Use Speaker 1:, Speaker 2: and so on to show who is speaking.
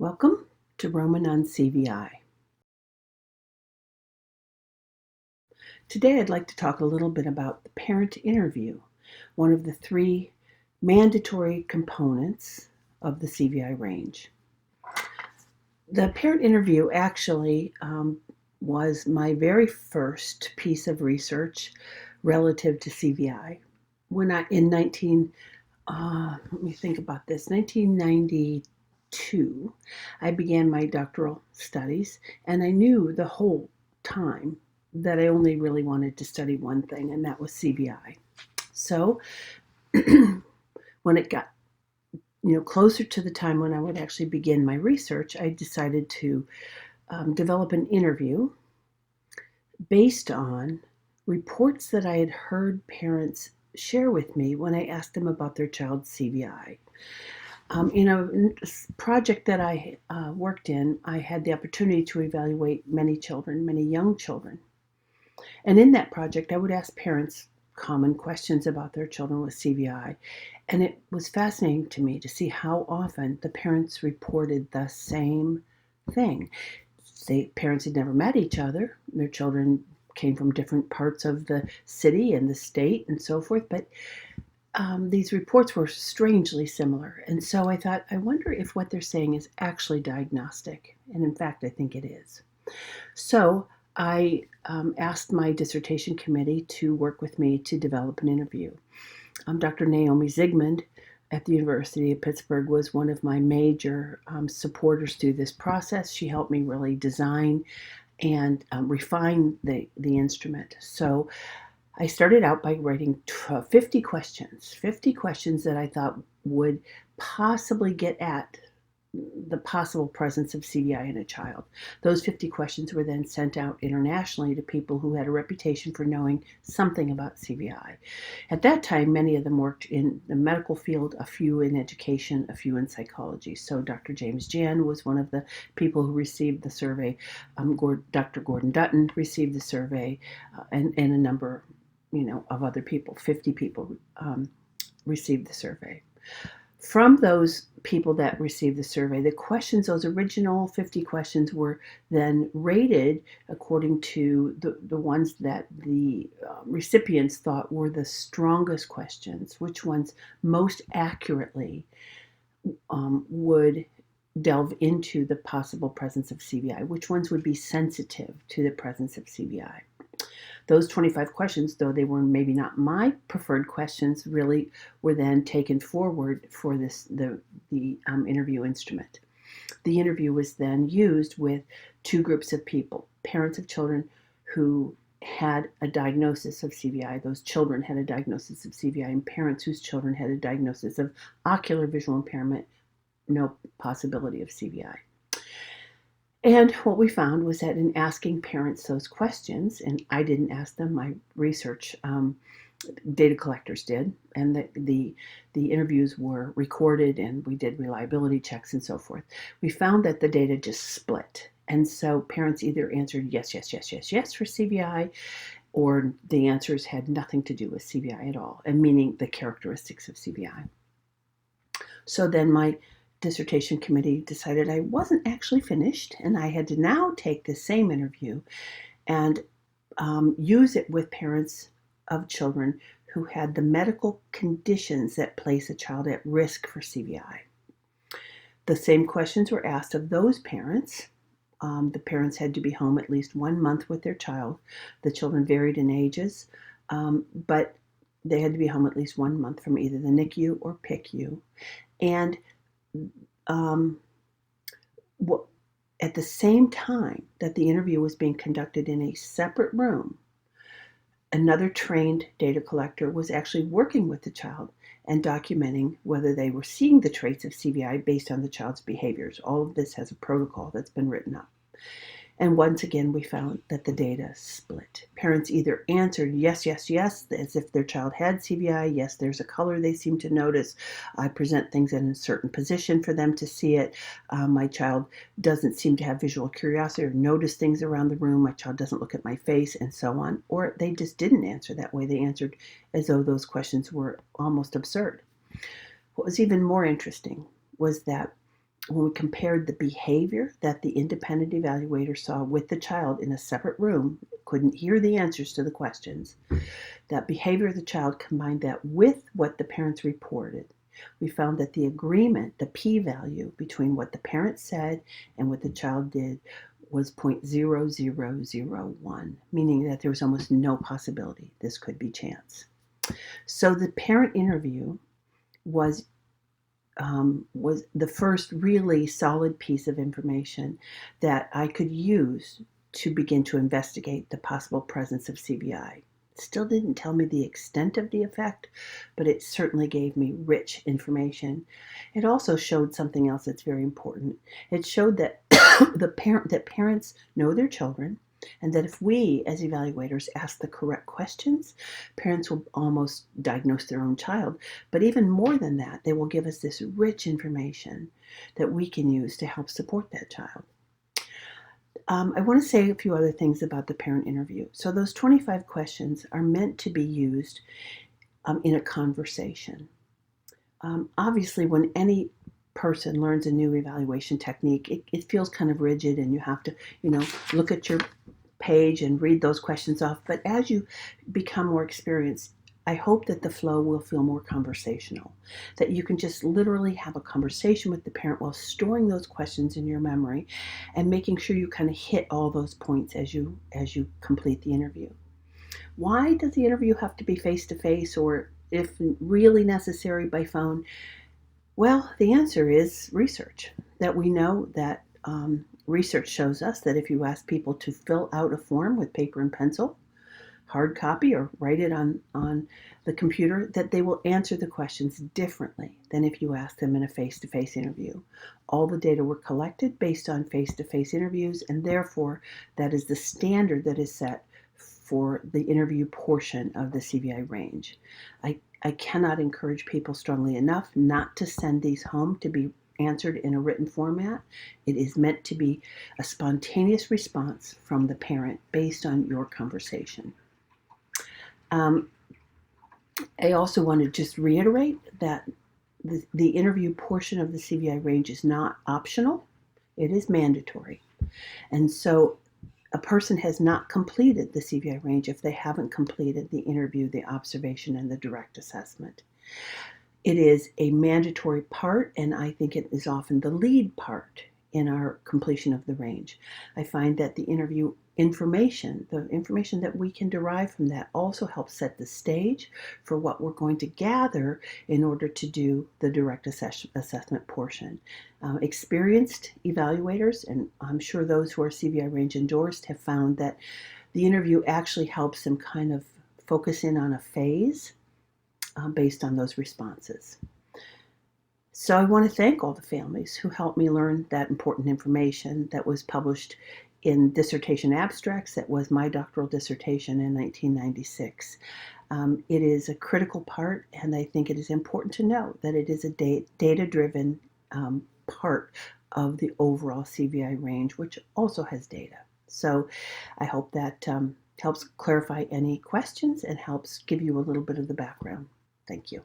Speaker 1: Welcome to Roman on CVI. Today I'd like to talk a little bit about the parent interview, one of the three mandatory components of the CVI range. The parent interview actually was my very first piece of research relative to CVI. When I, in 1992, I began my doctoral studies, and I knew the whole time that I only really wanted to study one thing, and that was CVI. So when it got closer to the time when I would actually begin my research, I decided to develop an interview based on reports that I had heard parents share with me when I asked them about their child's CVI. In a project that I worked in, I had the opportunity to evaluate many children, many young children. And in that project, I would ask parents common questions about their children with CVI. And it was fascinating to me to see how often the parents reported the same thing. Parents had never met each other. Their children came from different parts of the city and the state and so forth, but these reports were strangely similar. And so I thought, I wonder if what they're saying is actually diagnostic. And in fact, I think it is. So I asked my dissertation committee to work with me to develop an interview. Dr. Naomi Zygmunt at the University of Pittsburgh was one of my major supporters through this process. She helped me really design and refine the instrument. So I started out by writing 50 questions that I thought would possibly get at the possible presence of CVI in a child. Those 50 questions were then sent out internationally to people who had a reputation for knowing something about CVI. At that time, many of them worked in the medical field, a few in education, a few in psychology. So Dr. James Jan was one of the people who received the survey. Dr. Gordon Dutton received the survey, and a number of other people, 50 people received the survey. From those people that received the survey, the questions, those original 50 questions, were then rated according to the ones that the recipients thought were the strongest questions, which ones most accurately would delve into the possible presence of CVI, which ones would be sensitive to the presence of CVI. Those 25 questions, though they were maybe not my preferred questions, really were then taken forward for the interview instrument. The interview was then used with two groups of people: parents of children who had a diagnosis of CVI, those children had a diagnosis of CVI, and parents whose children had a diagnosis of ocular visual impairment, no possibility of CVI. And what we found was that in asking parents those questions, and I didn't ask them, my research data collectors did, and the interviews were recorded, and we did reliability checks and so forth. We found that the data just split. And so parents either answered yes, yes, yes, yes, yes for CVI, or the answers had nothing to do with CVI at all, and meaning the characteristics of CVI. So then my dissertation committee decided I wasn't actually finished, and I had to now take the same interview and use it with parents of children who had the medical conditions that place a child at risk for CVI. The same questions were asked of those parents. The parents had to be home at least 1 month with their child. The children varied in ages, but they had to be home at least 1 month from either the NICU or PICU. And at the same time that the interview was being conducted in a separate room, another trained data collector was actually working with the child and documenting whether they were seeing the traits of CVI based on the child's behaviors. All of this has a protocol that's been written up. And once again, we found that the data split. Parents either answered yes, yes, yes, as if their child had CVI. Yes, there's a color they seem to notice. I present things in a certain position for them to see it. My child doesn't seem to have visual curiosity or notice things around the room. My child doesn't look at my face, and so on. Or they just didn't answer that way. They answered as though those questions were almost absurd. What was even more interesting was that when we compared the behavior that the independent evaluator saw with the child in a separate room, couldn't hear the answers to the questions, that behavior of the child, combined that with what the parents reported, we found that the agreement, the p-value between what the parents said and what the child did was 0.0001, meaning that there was almost no possibility this could be chance. So the parent interview was the first really solid piece of information that I could use to begin to investigate the possible presence of CVI. It still didn't tell me the extent of the effect, but it certainly gave me rich information. It also showed something else that's very important. It showed that that parents know their children, and that if we, as evaluators, ask the correct questions, parents will almost diagnose their own child. But even more than that, they will give us this rich information that we can use to help support that child. I want to say a few other things about the parent interview. So those 25 questions are meant to be used in a conversation. Obviously, when any person learns a new evaluation technique, it feels kind of rigid, and you have to, look at your page and read those questions off. But as you become more experienced, I hope that the flow will feel more conversational, that you can just literally have a conversation with the parent while storing those questions in your memory and making sure you kind of hit all those points as you complete the interview. Why does the interview have to be face-to-face, or if really necessary by phone? Well, the answer is research. That we know that research shows us that if you ask people to fill out a form with paper and pencil, hard copy, or write it on the computer, that they will answer the questions differently than if you ask them in a face-to-face interview. All the data were collected based on face-to-face interviews, and therefore that is the standard that is set for the interview portion of the CVI range. I cannot encourage people strongly enough not to send these home to be answered in a written format. It is meant to be a spontaneous response from the parent based on your conversation. I also want to just reiterate that the interview portion of the CVI range is not optional. It is mandatory. And so a person has not completed the CVI range if they haven't completed the interview, the observation, and the direct assessment. It is a mandatory part, and I think it is often the lead part in our completion of the range. I find that the interview information, the information that we can derive from that, also helps set the stage for what we're going to gather in order to do the direct assessment portion. Experienced evaluators, and I'm sure those who are CVI range endorsed, have found that the interview actually helps them kind of focus in on a phase based on those responses. So I want to thank all the families who helped me learn that important information that was published in dissertation abstracts. That was my doctoral dissertation in 1996. It is a critical part, and I think it is important to know that it is a data-driven part of the overall CVI range, which also has data. So I hope that helps clarify any questions and helps give you a little bit of the background. Thank you.